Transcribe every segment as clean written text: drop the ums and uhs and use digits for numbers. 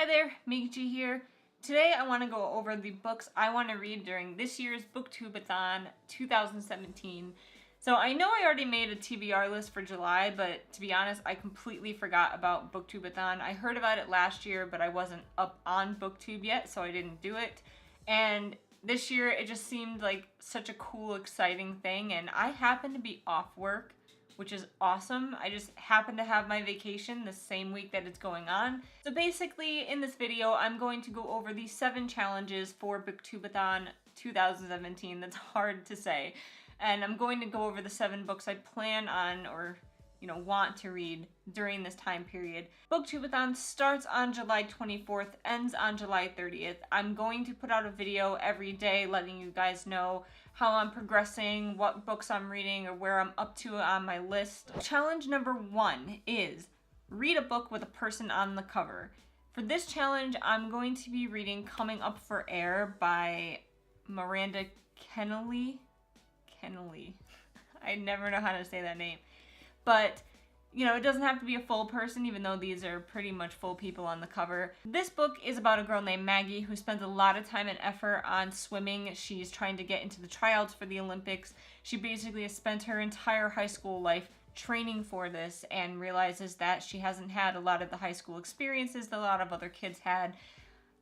Hi there, Meekachii here. Today I want to go over the books I want to read during this year's Booktube-a-thon 2017. So I know I already made a TBR list for July, but to be honest, I completely forgot about Booktube-a-thon. I heard about it last year, but I wasn't up on Booktube yet, so I didn't do it. And this year it just seemed like such a cool, exciting thing, and I happen to be off work, which is awesome. I just happen to have my vacation the same week that it's going on. So basically, in this video, I'm going to go over the 7 challenges for Booktube-a-thon 2017. That's hard to say. And I'm going to go over the 7 books I plan on or want to read during this time period. Booktube-a-thon starts on July 24th, ends on July 30th. I'm going to put out a video every day letting you guys know how I'm progressing, what books I'm reading, or where I'm up to on my list. Challenge number 1 is read a book with a person on the cover. For this challenge, I'm going to be reading Coming Up for Air by Miranda Kennelly. I never know how to say that name. But, it doesn't have to be a full person, even though these are pretty much full people on the cover. This book is about a girl named Maggie who spends a lot of time and effort on swimming. She's trying to get into the tryouts for the Olympics. She basically has spent her entire high school life training for this and realizes that she hasn't had a lot of the high school experiences that a lot of other kids had.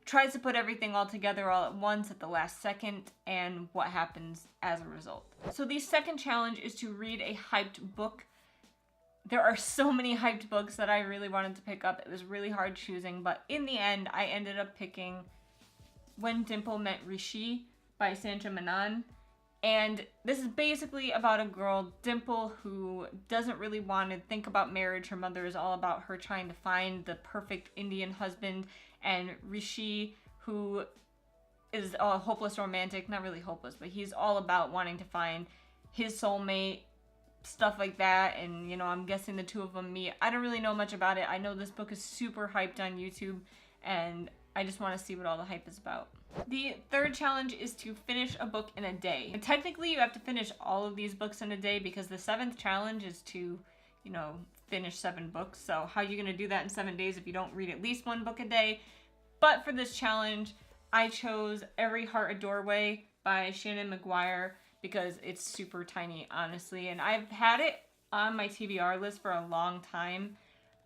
Tries to put everything all together all at once at the last second, and what happens as a result. So the second challenge is to read a hyped book. There are so many hyped books that I really wanted to pick up. It was really hard choosing, but in the end, I ended up picking When Dimple Met Rishi by Sancha Menon. And this is basically about a girl, Dimple, who doesn't really want to think about marriage. Her mother is all about her trying to find the perfect Indian husband. And Rishi, who is a hopeless romantic, not really hopeless, but he's all about wanting to find his soulmate, stuff like that. And, I'm guessing the two of them meet. I don't really know much about it. I know this book is super hyped on YouTube, and I just want to see what all the hype is about. The third challenge is to finish a book in a day. And technically, you have to finish all of these books in a day because the 7th challenge is to, finish 7 books. So how are you going to do that in 7 days if you don't read at least 1 book a day? But for this challenge, I chose Every Heart a Doorway by Shannon McGuire because it's super tiny, honestly. And I've had it on my TBR list for a long time.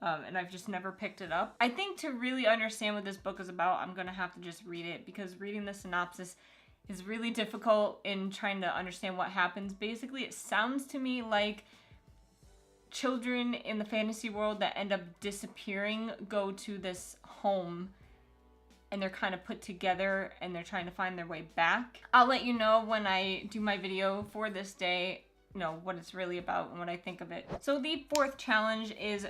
And I've just never picked it up. I think to really understand what this book is about, I'm gonna have to just read it because reading the synopsis is really difficult in trying to understand what happens. Basically, it sounds to me like children in the fantasy world that end up disappearing go to this home and they're kind of put together and they're trying to find their way back. I'll let you know when I do my video for this day, what it's really about and what I think of it. So the 4th challenge is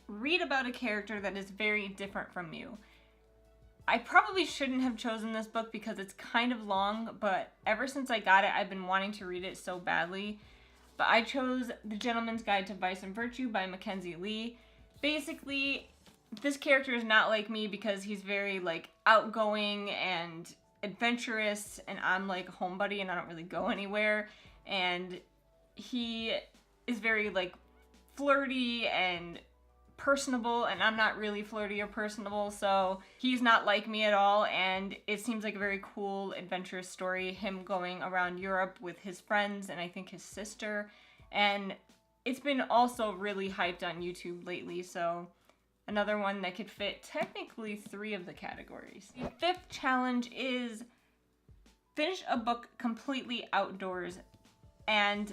read about a character that is very different from you. I probably shouldn't have chosen this book because it's kind of long, but ever since I got it, I've been wanting to read it so badly. But I chose The Gentleman's Guide to Vice and Virtue by Mackenzie Lee. Basically, this character is not like me because he's very, outgoing and adventurous, and I'm, a homebody and I don't really go anywhere. And he is very, flirty and personable, and I'm not really flirty or personable, so he's not like me at all. And it seems like a very cool, adventurous story, him going around Europe with his friends and I think his sister. And it's been also really hyped on YouTube lately, so another one that could fit technically 3 of the categories. The 5th challenge is finish a book completely outdoors, and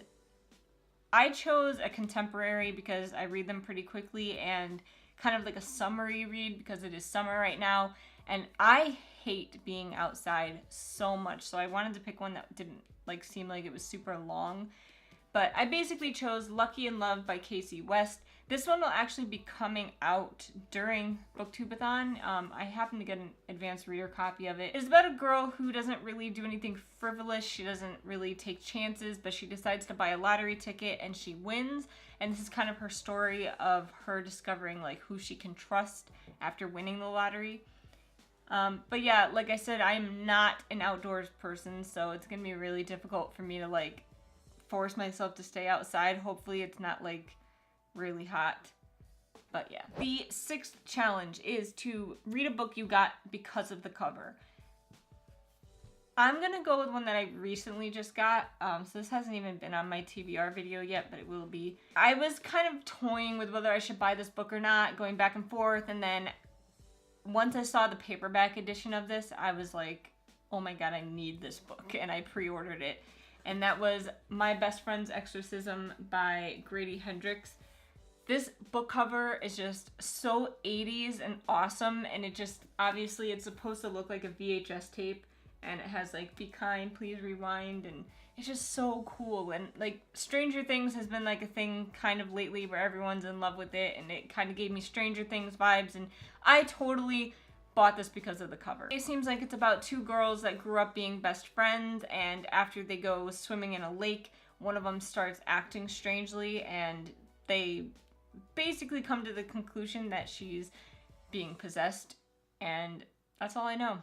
I chose a contemporary because I read them pretty quickly and kind of like a summery read because it is summer right now. And I hate being outside so much. So I wanted to pick one that didn't seem like it was super long. But I basically chose Lucky in Love by Casey West. This one will actually be coming out during Booktube-a-thon. I happen to get an advanced reader copy of it. It's about a girl who doesn't really do anything frivolous. She doesn't really take chances, but she decides to buy a lottery ticket and she wins. And this is kind of her story of her discovering who she can trust after winning the lottery. But yeah, like I said, I'm not an outdoors person, so it's gonna be really difficult for me to force myself to stay outside. Hopefully it's not really hot. But yeah. The 6th challenge is to read a book you got because of the cover. I'm gonna go with one that I recently just got. So this hasn't even been on my TBR video yet, but it will be. I was kind of toying with whether I should buy this book or not, going back and forth, and then once I saw the paperback edition of this, I was like, oh my god, I need this book, and I pre-ordered it. And that was My Best Friend's Exorcism by Grady Hendrix. This book cover is just so 80s and awesome, and it just, obviously it's supposed to look like a VHS tape, and it has like Be Kind, Please Rewind, and it's just so cool. And like Stranger Things has been like a thing kind of lately where everyone's in love with it, and it kind of gave me Stranger Things vibes, and I totally bought this because of the cover. It seems like it's about 2 girls that grew up being best friends, and after they go swimming in a lake, one of them starts acting strangely, and they basically come to the conclusion that she's being possessed, and that's all I know.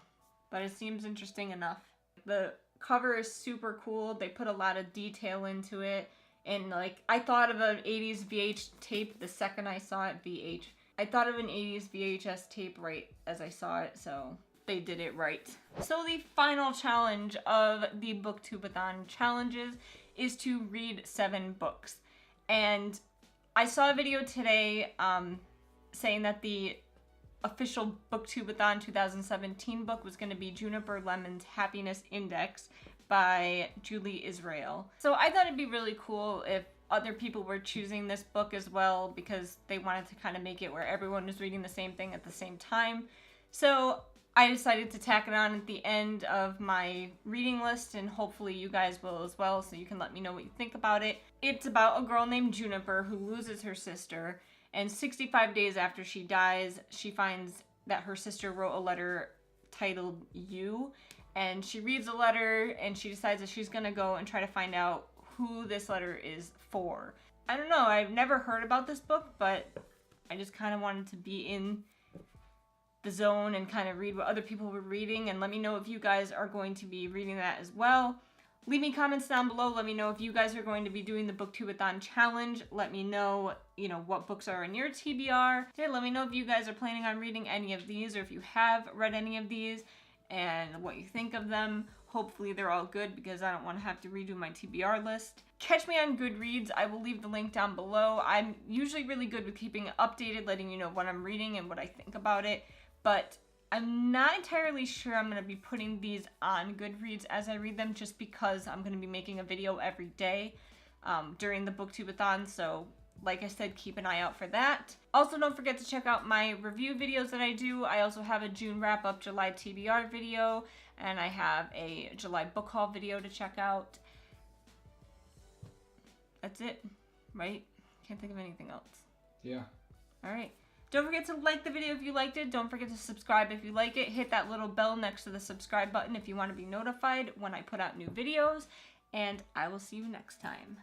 But it seems interesting enough. The cover is super cool. They put a lot of detail into it. And like, I thought of an 80s VH tape the second I saw it I thought of an 80s VHS tape right as I saw it, so they did it right. So the final challenge of the Booktube-a-thon challenges is to read 7 books. And I saw a video today saying that the official Booktube-a-thon 2017 book was going to be Juniper Lemon's Happiness Index by Julie Israel. So I thought it'd be really cool if other people were choosing this book as well, because they wanted to kind of make it where everyone was reading the same thing at the same time. So I decided to tack it on at the end of my reading list, and hopefully you guys will as well, so you can let me know what you think about it. It's about a girl named Juniper who loses her sister, and 65 days after she dies, she finds that her sister wrote a letter titled You, and she reads the letter and she decides that she's gonna go and try to find out who this letter is for. I don't know, I've never heard about this book, but I just kind of wanted to be in the zone and kind of read what other people were reading, and let me know if you guys are going to be reading that as well. Leave me comments down below. Let me know if you guys are going to be doing the Booktube-a-thon challenge. Let me know, what books are in your TBR. Let me know if you guys are planning on reading any of these, or if you have read any of these and what you think of them. Hopefully they're all good, because I don't want to have to redo my TBR list. Catch me on Goodreads. I will leave the link down below. I'm usually really good with keeping it updated, letting you know what I'm reading and what I think about it, but I'm not entirely sure I'm going to be putting these on Goodreads as I read them, just because I'm going to be making a video every day during the Booktube-a-thon, so like I said, keep an eye out for that. Also, don't forget to check out my review videos that I do. I also have a June wrap-up July TBR video, and I have a July book haul video to check out. That's it, right? Can't think of anything else. Yeah. Alright. Don't forget to like the video if you liked it. Don't forget to subscribe if you like it. Hit that little bell next to the subscribe button if you want to be notified when I put out new videos. And I will see you next time.